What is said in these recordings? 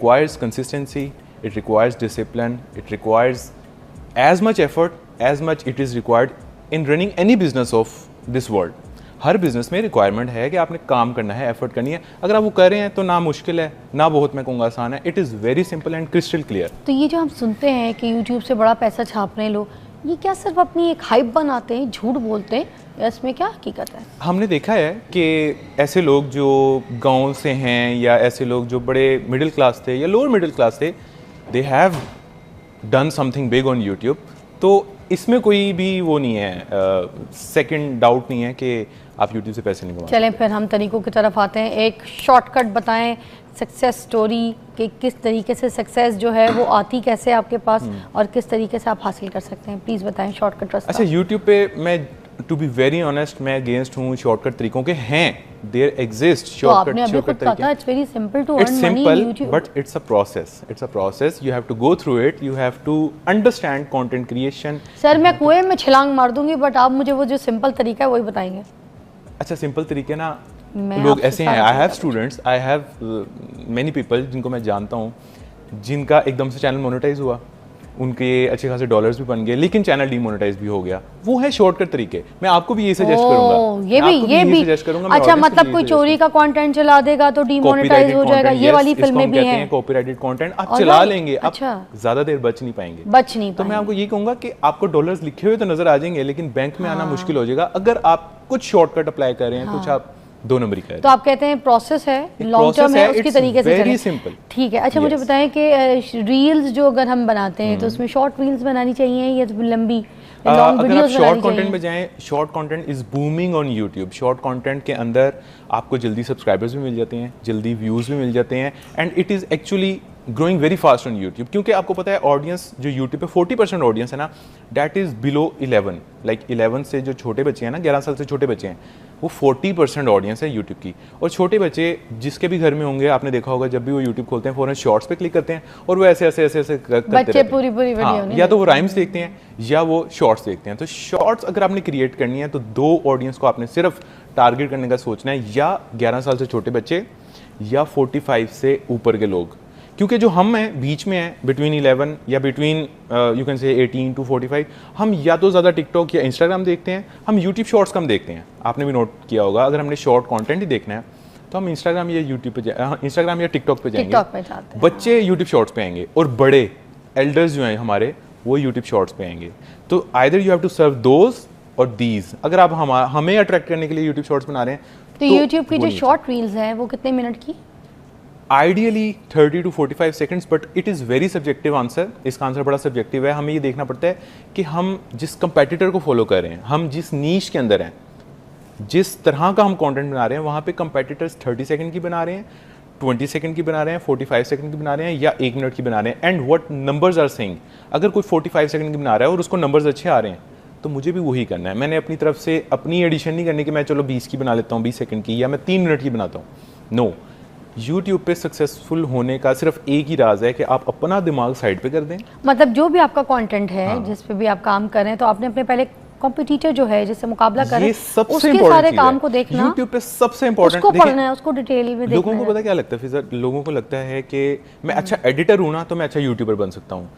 requires consistency, it requires discipline, it requires as much effort as much it is required in running any business of this world. Her business में requirement है कि आपने काम करना है, effort करनी है. अगर आप वो कर रहे हैं तो ना मुश्किल है, ना बहुत मैं कहूँगा आसान है. It is very simple and crystal clear. तो ये जो हम सुनते हैं कि यूट्यूब से बड़ा पैसा छाप रहे हैं लोग, ये क्या सिर्फ अपनी एक हाइप बनाते हैं, झूठ बोलते हैं, या इसमें क्या हकीकत है? हमने देखा है कि ऐसे लोग जो गांव से हैं या ऐसे लोग जो बड़े मिडिल क्लास थे या लोअर मिडिल क्लास थे, they have done something big on YouTube. तो इसमें कोई भी वो नहीं है, सेकंड डाउट नहीं है कि आप यूट्यूब से पैसे नहीं कमा. चलें फिर हम तरीकों की तरफ आते हैं. एक शॉर्टकट बताएं सक्सेस स्टोरी कि किस तरीके से सक्सेस जो है वो आती कैसे आपके पास और किस तरीके से आप हासिल कर सकते हैं. प्लीज़ बताएं शॉर्टकट रास्ता. अच्छा, यूट्यूब पे मैं टू बी वेरी ऑनेस्ट मैं अगेंस्ट हूँ शॉर्टकट तरीकों के. हैं, देयर एग्जिस्ट शॉर्टकट तरीके. It's very simple to earn money in YouTube, but it's a process. It's a process. You have to go through it. You have to understand content creation. Sir मैं कुएं में छलांग मार दूंगी, but आप मुझे वो जो सिंपल तरीका है वही बताएंगे. अच्छा, सिंपल तरीके ना, लोग ऐसे हैं. I have students, I have many people जिनको मैं जानता हूँ जिनका एकदम से चैनल मोनेटाइज हुआ, उनके अच्छे खासे डॉलर्स भी बन गए, लेकिन चैनल डीमोनेटाइज भी हो गया. वो है शॉर्टकट तरीके. मैं आपको भी ये सजेस्ट करूंगा. ये भी सजेस्ट करूंगा. अच्छा, मतलब कोई चोरी का कंटेंट चला देगा तो डीमोनेटाइज हो जाएगा. ये वाली फिल्में भी हैं. कॉपीराइटेड कंटेंट आप चला लेंगे, आप ज्यादा देर बच नहीं पाएंगे. तो मैं आपको ये कहूंगा कि आपको डॉलर्स लिखे हुए तो नजर आ जाएंगे, लेकिन बैंक में आना मुश्किल हो जाएगा अगर आप कुछ शॉर्टकट अप्लाई कर रहे हैं. कुछ आप दो नंबरी का है. तो आप कहते हैं प्रोसेस है, लॉन्ग टर्म है, उसकी तरीके से वेरी सिंपल. ठीक है. अच्छा, मुझे बताएं कि रील्स जो अगर हम बनाते हैं तो उसमें शॉर्ट रील्स बनानी चाहिए या लंबी लॉन्ग वीडियोस बनानी चाहिए? शॉर्ट कंटेंट में जाएं, short content is booming on YouTube. Short content के अंदर आपको जल्दी सब्सक्राइबर्स भी मिल जाते हैं, जल्दी व्यूज़ भी मिल जाते हैं, and it is actually growing very fast on YouTube. क्योंकि आपको पता है ऑडियंस जो यूट्यूब पे 40% ऑडियंस है ना, दैट इज़ बिलो 11. लाइक 11 से जो छोटे बच्चे हैं ना, 11 साल से छोटे बच्चे हैं, वो 40% ऑडियंस है यूट्यूब की. और छोटे बच्चे जिसके भी घर में होंगे, आपने देखा होगा जब भी वो यूट्यूब खोलते हैं फ़ौरन शॉर्ट्स पे क्लिक करते हैं और वो ऐसे ऐसे ऐसे ऐसे करते रहते हैं. पूरी वीडियो नहीं, या तो वो राइम्स देखते हैं या वो शॉर्ट्स देखते हैं. तो शॉर्ट्स अगर आपने क्रिएट करनी है तो दो ऑडियंस को आपने सिर्फ टारगेट करने का सोचना है, या 11 साल से छोटे बच्चे या 45 से ऊपर के लोग. क्योंकि जो हम हैं बीच में हैं, बिटवीन 11 या between you can say 18 to 45, हम या तो ज़्यादा टिकटॉक या इंस्टाग्राम देखते हैं, हम यूट्यूब शॉर्ट्स कम देखते हैं. आपने भी नोट किया होगा, अगर हमने शॉर्ट कंटेंट ही देखना है तो हम इंस्टाग्राम या यूट्यूब पे इंस्टाग्राम या टिकटॉक पे जाएंगे. बच्चे यूट्यूब शॉर्ट्स पे आएंगे और बड़े एल्डर्स जो हैं हमारे वो यूट्यूब शॉर्ट्स पे आएंगे. तो either you have to serve those और दीज. अगर आप हमें अट्रैक्ट करने के लिए यूट्यूब शॉर्ट्स बना रहे हैं तो यूट्यूब की जो शॉर्ट रील्स हैं वो कितने मिनट की? Ideally 30 to 45 seconds, but it is very subjective answer. इसका आंसर बड़ा सब्जेक्टिव है. हमें ये देखना पड़ता है कि हम जिस कंपेटिटर को फॉलो कर रहे हैं, हम जिस नीश के अंदर हैं, जिस तरह का हम कंटेंट बना रहे हैं, वहाँ पे कंपेटिटर्स 30 सेकंड की बना रहे हैं, 20 सेकंड की बना रहे हैं, 45 सेकंड की बना रहे हैं या 1 मिनट की बना रहे हैं. And what numbers are saying. अगर कोई 45 सेकंड की बना रहा है और उसको नंबर्स अच्छे आ रहे हैं तो मुझे भी वही करना है. मैंने अपनी तरफ से अपनी एडिशन नहीं करनी कि मैं चलो 20 की बना लेता हूँ, 20 सेकंड की, या मैं 3 मिनट की बनाता हूँ. नो, यूट्यूब पे सक्सेसफुल होने का सिर्फ एक ही राज है कि आप अपना दिमाग साइड पे कर दें. मतलब जो भी आपका कंटेंट है, जिस पे भी आप काम कर रहे हैं, तो आपने अपने पहले कॉम्पिटिटर जो है जिससे मुकाबला कर रहे हैं उसके सारे काम को देखना. यूट्यूब पे सबसे इंपॉर्टेंट उसको पढ़ना है, उसको डिटेल में देखना. लोगों को पता क्या लगता है फिजा, लोगों को लगता है कि मैं अच्छा एडिटर हूँ ना तो मैं अच्छा यूट्यूबर बन सकता हूँ,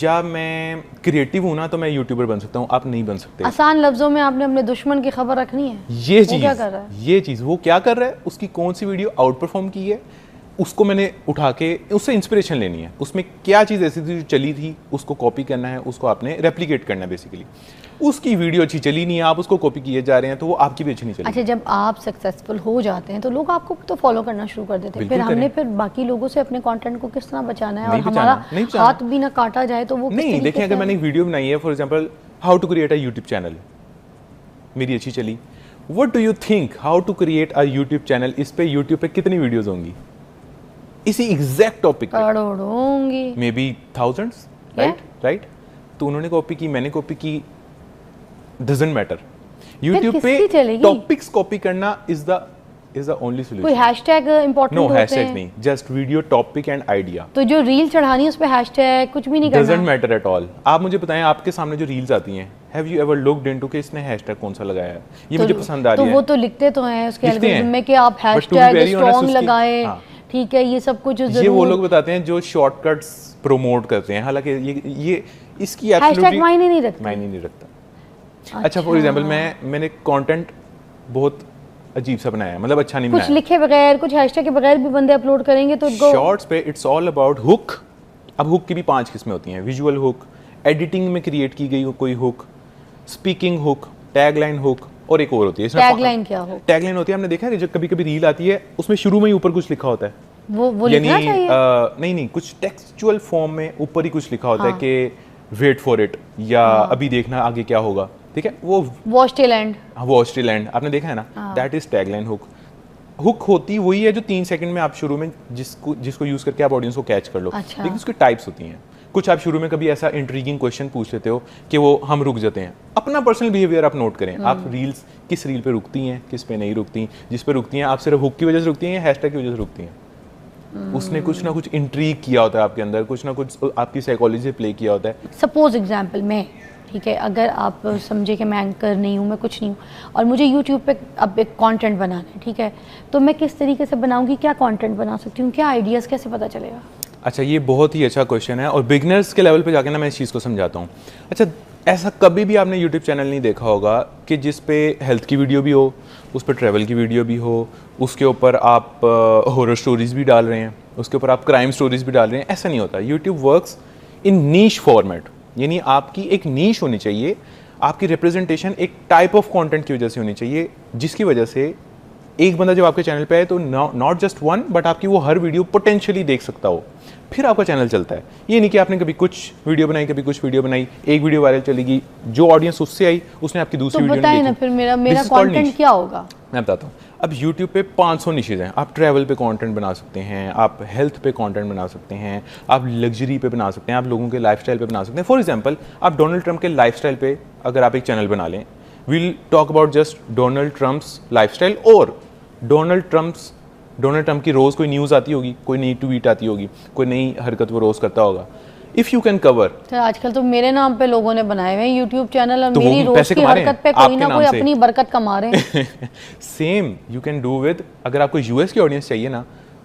या मैं क्रिएटिव हूँ ना तो मैं यूट्यूबर बन सकता हूँ. आप नहीं बन सकते. आसान लफ्जों में आपने अपने दुश्मन की खबर रखनी है. ये चीज़ वो क्या कर रहा है, उसकी कौन सी वीडियो आउट परफॉर्म की है, उसको मैंने उठा के उससे इंस्पिरेशन लेनी है. उसमें क्या चीज़ ऐसी थी जो चली थी, उसको कॉपी करना है, उसको आपने रेप्लिकेट करना है. बेसिकली उसकी वीडियो अच्छी चली नहीं है, आप उसको कॉपी किए जा रहे हैं तो वो आपकी भी अच्छी नहीं चली. अच्छा, जब आप सक्सेसफुल हो जाते हैं तो लोग आपको तो फॉलो करना शुरू कर देते हैं. फिर हमने फिर बाकी लोगों से अपने कंटेंट को किस तरह बचाना है और हमारा हाथ भी ना काटा जाए तो वो नहीं. देखिए, अगर मैंने एक वीडियो बनाई है, for example how to create a YouTube channel, मेरी अच्छी चली. What do you think how to create a YouTube channel, इस पे यूट्यूब पे कितनी वीडियोस होंगी इसी एग्जैक्ट टॉपिक पे? करोड़ों होंगी, मे बी थाउजेंड्स. राइट. तो उन्होंने कॉपी की, मैंने कॉपी की, डजंट मैटर. यूट्यूब पे टॉपिक्स कॉपी करना इज द ओनली सॉल्यूशन. कोई हैशटैग इंपॉर्टेंट होते हैं? नो हैशटैग नहीं, just video topic and idea. तो जो रील चढ़ानी है उस पे हैशटैग कुछ भी नहीं करना. Doesn't matter at all. आप मुझे बताएं, आपके सामने जो रील्स आती हैं, have you ever looked into कि इसने हैशटैग कौन सा लगाया है, ये मुझे पसंद आ रही है. तो वो तो लिखते तो हैं उसके एल्गोरिथम में कि आप हैशटैग स्ट्रांग लगाएं, ठीक है, ये सब कुछ ये वो जरूर लोग बताते हैं जो शॉर्टकट्स प्रमोट करते हैं, हालांकि ये इसकी हैशटैग एब्सोल्युटली मायने नहीं रखता। मायने नहीं रखता। अच्छा फॉर एग्जांपल मैंने कंटेंट बहुत अजीब सा बनाया है, मतलब अच्छा नहीं कुछ बनाया। लिखे बगैर, कुछ हैशटैग के बगैर भी बंदे अपलोड करेंगे तो इनको शॉर्ट्स पे इट्स ऑल अबाउट हुक। अब हुक की भी 5 किस्में होती हैं, विजुअल हुक, एडिटिंग में क्रिएट की गई कोई hook, speaking hook, tagline hook, और एक और होती है। टैगलाइन क्या हो? टैगलाइन होती है, हमने देखा है जब कभी कभी रील आती है उसमें शुरू में ही ऊपर कुछ लिखा होता है, वो लिखना चाहिए। नहीं कुछ टेक्सचुअल फॉर्म में ऊपर ही कुछ लिखा होता है कि वेट फॉर इट, या अभी देखना आगे क्या होगा, ठीक है। वो watch till and, watch till and आपने देखा है ना, that is tagline hook. Hook होती वही है जो 3 सेकंड में आप शुरू में जिसको यूज करके आप ऑडियंस को कैच कर लो। अच्छा। लेकिन उसकी टाइप्स होती हैं। कुछ आप शुरू में कभी ऐसा इंट्रीगिंग क्वेश्चन पूछ लेते हो कि वो हम रुक जाते हैं। अपना पर्सनल बिहेवियर आप नोट करें, आप रील्स किस रील पे रुकती हैं, किस पे नहीं रुकती। जिस पे रुकती हैं आप सिर्फ हुक की वजह से रुकती हैं या हैशटैग की वजह से रुकती हैं। उसने कुछ ना कुछ इंट्रीग किया होता है आपके अंदर, कुछ ना कुछ आपकी साइकोलॉजी से प्ले किया होता है। सपोज एग्जांपल मैं, ठीक है, अगर आप समझे कि मैं एंकर नहीं हूँ, मैं कुछ नहीं हूँ, और मुझे यूट्यूब पे अब एक कंटेंट बनाना है, ठीक है, तो मैं किस तरीके से बनाऊंगी, क्या कंटेंट बना सकती हूँ, क्या आइडियाज़, कैसे पता चलेगा? अच्छा, ये बहुत ही अच्छा क्वेश्चन है और बिगनर्स के लेवल पे जाके ना मैं इस चीज़ को समझाता हूँ। अच्छा, ऐसा कभी भी आपने यूट्यूब चैनल नहीं देखा होगा कि जिस पे हेल्थ की वीडियो भी हो, उस पर ट्रैवल की वीडियो भी हो, उसके ऊपर आप हॉरर स्टोरीज भी डाल रहे हैं, उसके ऊपर आप क्राइम स्टोरीज भी डाल रहे हैं। ऐसा नहीं होता। YouTube works in niche format, यानी आपकी एक नीश होनी चाहिए, आपकी रिप्रेजेंटेशन एक टाइप ऑफ कंटेंट की वजह से होनी चाहिए, जिसकी वजह से एक बंदा जब आपके चैनल पे आए तो नॉट जस्ट वन बट आपकी वो हर वीडियो पोटेंशियली देख सकता हो, फिर आपका चैनल चलता है। ये नहीं कि आपने कभी कुछ वीडियो बनाई, कभी कुछ वीडियो बनाई, एक वीडियो वायरल चलेगी, जो ऑडियंस उससे आई उसने आपकी दूसरी वीडियो नहीं देखी। तो बताइए ना फिर मेरा कंटेंट क्या होगा? मैं बताता हूँ। अब YouTube पे 500 निशेज़ हैं। आप ट्रैवल पे कंटेंट बना सकते हैं, आप हेल्थ पे कंटेंट बना सकते हैं, आप लग्जरी पे बना सकते हैं, आप लोगों के लाइफस्टाइल पे बना सकते हैं। फॉर एग्जांपल, आप डोनाल्ड ट्रंप के लाइफस्टाइल पे अगर आप एक चैनल बना लें, will talk about just Donald Trump's lifestyle, और डोनाल्ड ट्रंप की रोज़ कोई न्यूज़ आती होगी, कोई नई ट्वीट आती होगी, कोई नई हरकत वो रोज़ करता होगा। इफ यू कैन कवर, तो आजकल तो मेरे नाम पे लोगों ने बनाए हुए हैं यूट्यूब चैनल, और तो मेरी रोज की हरकत पे कोई ना कोई अपनी बरकत कमा रहे हैं। Same you can do with, अगर आपको यूएस की ऑडियंस चाहिए ना,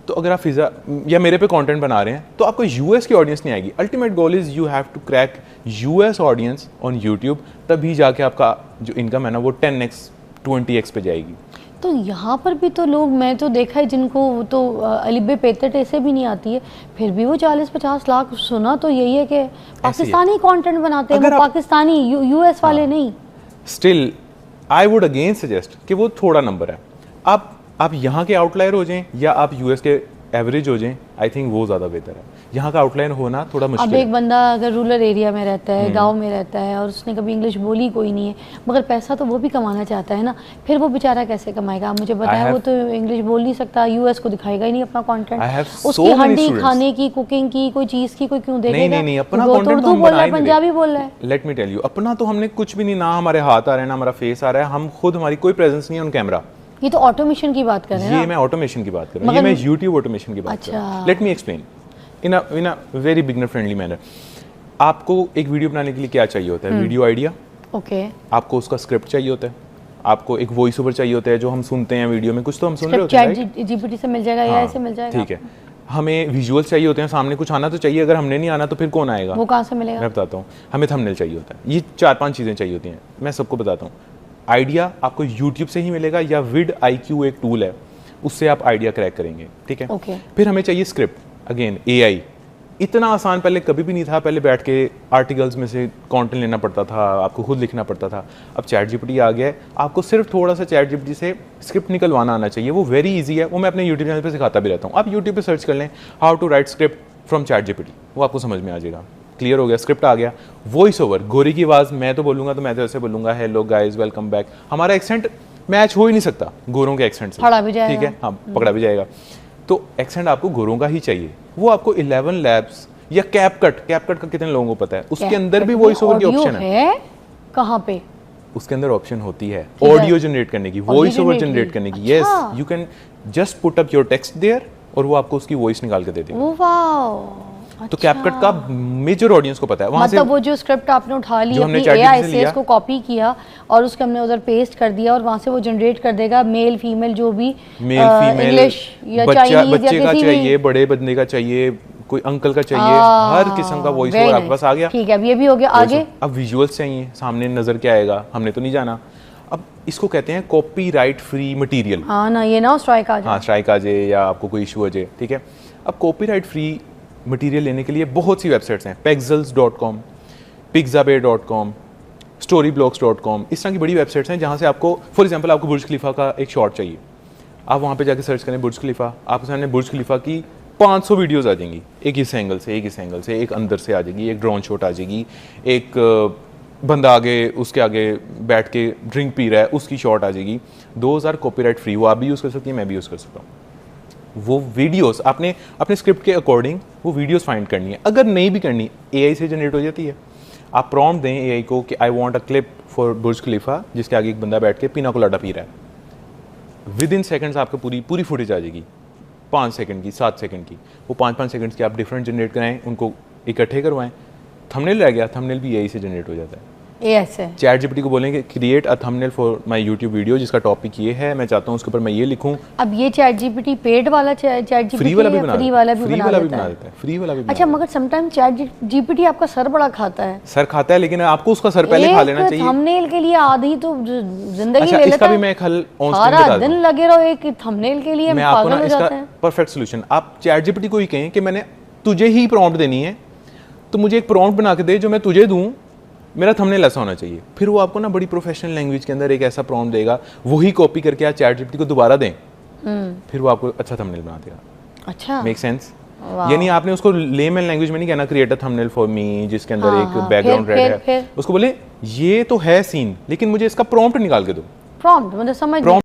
तो अगर आप फिजा या मेरे पे कंटेंट बना रहे हैं तो आपको यूएस की ऑडियंस नहीं आएगी। Ultimate goal is you have to crack US audience on YouTube, तभी जाके आपका जो इनकम है ना वो 10x 20x पे जाएगी। तो यहाँ पर भी तो लोग, मैं तो देखा है जिनको तो अलिबे पेतेट ऐसे भी नहीं आती है, फिर भी वो 40-50 लाख, सुना तो यही है कि पाकिस्तानी कंटेंट बनाते हैं, वो पाकिस्तानी यूएस वाले नहीं। Still I would again suggest कि वो थोड़ा नंबर है। आप यहाँ के आउटलायर हो जाएं या आप यूएस के एवरेज हो जाएं, आई थिंक वो ज़्यादा बेहतर है। यहाँ का आउटलाइन होना थोड़ा मुश्किल अब है। एक बंदा अगर रूरल एरिया में रहता है, गांव में रहता है, और उसने कभी इंग्लिश बोली कोई नहीं है, मगर पैसा तो वो भी कमाना चाहता है ना, फिर वो बेचारा कैसे कमाएगा? आप मुझे बताएं। वो तो इंग्लिश बोल नहीं सकता, यूएस को दिखाएगा ही नहीं अपना कंटेंट, उसकी हंडी खाने की, कुकिंग की, कोई चीज़ की कोई क्यों देखेगा? नहीं, अपना कंटेंट उर्दू बोल रहा है, पंजाबी बोल रहा है। लेट मी टेल यू, अपना तो हमने कुछ भी नहीं, ना हमारे हाथ आ रहे हैं, ना हमारा फेस आ रहा है, हम खुद, हमारी कोई प्रेजेंस नहीं है ऑन कैमरा। ये तो ऑटोमेशन की बात कर रहे हैं। ये मैं ऑटोमेशन की बात कर रहा हूँ, ये मैं यूट्यूब ऑटोमेशन की बात कर रहा हूँ। Let me explain in a very beginner friendly manner. आपको एक वीडियो बनाने के लिए क्या चाहिए होता है? Video idea, okay. आपको उसका स्क्रिप्ट चाहिए होता है, आपको एक वॉइस ओवर चाहिए होता है जो हम सुनते हैं वीडियो में, कुछ तो हम सुन रहे होते हैं, चैट जीपीटी से मिल जाएगा, एआई से मिल जाएगा, ठीक है। हमें विजुअल चाहिए होते हैं, सामने कुछ आना तो चाहिए, अगर हमने नहीं आना तो फिर कौन आएगा? वो कहाँ से मिलेगा? मैं बताता हूँ। हमें थंबनेल चाहिए होता है, ये 4-5 चीज़ें चाहिए होती हैं, मैं सबको बताता हूँ। आइडिया आपको यूट्यूब से ही मिलेगा या विड IQ एक टूल है, उससे आप आइडिया क्रैक करेंगे, ठीक है। फिर हमें चाहिए स्क्रिप्ट, अगेन AI। इतना आसान पहले कभी भी नहीं था, पहले बैठ के आर्टिकल्स में से कंटेंट लेना पड़ता था, आपको खुद लिखना पड़ता था। अब चैट जीपीटी आ गया है, आपको सिर्फ थोड़ा सा चैट जीपीटी से स्क्रिप्ट निकलवाना आना चाहिए, वो वेरी इजी है, वो मैं अपने यूट्यूब चैनल पे सिखाता भी रहता हूँ। आप यूट्यूब पे सर्च कर लें how to write script from ChatGPT, वो आपको समझ में आ जाएगा। क्लियर हो गया, स्क्रिप्ट आ गया। वॉइस ओवर, गोरी की आवाज़ मैं तो बोलूँगा तो मैं तो ऐसे बोलूँगा, हेलो गाइज वेलकम बैक। हमारा एक्सेंट मैच हो ही नहीं सकता गोरों के एक्सेंट से, पकड़ा भी जाएगा, ठीक है, हाँ पकड़ा भी जाएगा। तो एक्सेंट आपको गोरों का ही चाहिए, वो आपको 11 लैब्स या कैपकट का कितने लोगों को पता है? उसके अंदर भी वॉइस ओवर की ऑप्शन है। कहाँ पे? उसके अंदर ऑप्शन होती है ऑडियो जनरेट करने की, वॉइस ओवर जनरेट करने की। Yes, you can just put up your text there और वो आपको उसकी वॉइस निकाल के दे देगा। तो कैपकट का मेजर ऑडियंस को पता है। वहां मतलब वो जो स्क्रिप्ट आपने उठा ली जो हमने अपनी ChatGPT से AI से लिया, इसको कॉपी किया और उसके हमने उधर पेस्ट कर दिया और वहां से वो जनरेट कर देगा मेल फीमेल जो भी मेल फीमेल, इंग्लिश या बच्चा चाइनीज बच्चे या का किसी चाहिए, भी बड़े बंदे का चाहिए, कोई अंकल का चाहिए, हर किस्म का वॉइस ओवर आपके पास आ गया। ठीक है, अब ये भी हो गया। आगे अब विजुअल्स चाहिए, सामने नजर क्या आएगा, हमने तो नहीं जाना। अब इसको कहते हैं कॉपीराइट फ्री मटेरियल। हाँ ना, ये ना स्ट्राइक आ जाए। हाँ, स्ट्राइक आ जाए या आपको कोई इशू आ जाए, ठीक है। अब कॉपीराइट फ्री मटेरियल लेने के लिए बहुत सी वेबसाइट्स हैं, pexels.com, pixabay.com, storyblocks.com, इस तरह की बड़ी वेबसाइट्स हैं जहाँ से आपको फॉर एग्जांपल आपको बुर्ज खलीफा का एक शॉट चाहिए, आप वहाँ पे जाके सर्च करें बुर्ज खलीफा, आपके सामने बुर्ज खलीफा की 500 वीडियोस आ जाएंगी, एक इस एंगल से, एक इस एंगल से, एक अंदर से आ जाएगी, एक ड्रोन शॉट आ जाएगी, एक बंदा आगे उसके आगे बैठ के ड्रिंक पी रहा है उसकी शॉट आ जाएगी। 2000 कॉपीराइट फ्री, वो आप भी यूज़ कर सकती हैं, मैं भी यूज़ कर सकता हूँ। वो वीडियोस आपने अपने स्क्रिप्ट के अकॉर्डिंग वो वीडियोस फाइंड करनी है। अगर नहीं भी करनी, AI से जनरेट हो जाती है। आप प्रॉम्प्ट दें AI को कि I want a clip for Burj Khalifa जिसके आगे एक बंदा बैठ के पिना कोलाडा पी रहा है, विद इन सेकेंड्स आपको पूरी फुटेज आ जाएगी, 5 सेकंड की, 7 सेकंड की। वो 5-5 सेकंड्स की आप डिफरेंट जनरेट कराएं, उनको इकट्ठे करवाएं। थंबनेल रह गया, थंबनेल भी AI से जनरेट हो जाता है। AI से ChatGPT को बोलेंगे create a thumbnail for my YouTube video जिसका टॉपिक ये है, मैं चाहता हूँ उसके ऊपर मैं ये लिखूँ। अब ये ChatGPT पेड वाला ChatGPT फ्री वाला भी बना फ्री वाला भी बना देता है, फ्री वाला भी। अच्छा, मगर समटाइम ChatGPT आपका सर बड़ा खाता है। सर खाता है, लेकिन आपको उसका सर पहले खा लेना चाहिए। थंबनेल के लिए आधी तो जिंदगी अच्छा, ले लेता इसका है। भी मैं एक हल ऑन स्क्रीन सारा बता दिन लगे रहो एक थंबनेल के लिए, मैं आपको पागल ना हो इसका जाते हैं। परफेक्ट सोल्यूशन, आप ChatGPT को ही कहें कि मैंने तुझे ही प्रॉम्प्ट देनी है, तो मुझे एक प्रॉम्प्ट बना के दे जो मैं तुझे दूं, मेरा थंबनेल ऐसा होना चाहिए। फिर वो आपको ना बड़ी प्रोफेशनल लैंग्वेज के अंदर एक ऐसा प्रॉम्प्ट देगा, वही कॉपी करके आप ChatGPT को दोबारा दें, फिर वो आपको अच्छा थंबनेल बना देगा। अच्छा, मेक सेंस? यानी आपने उसको लेमन लैंग्वेज में नहीं कहना create a thumbnail for me जिसके अंदर एक बैकग्राउंड रेड है, उसको बोले ये तो है सीन लेकिन मुझे इसका प्रॉम्प्ट निकाल के दो। प्रॉम्प्ट मतलब समझ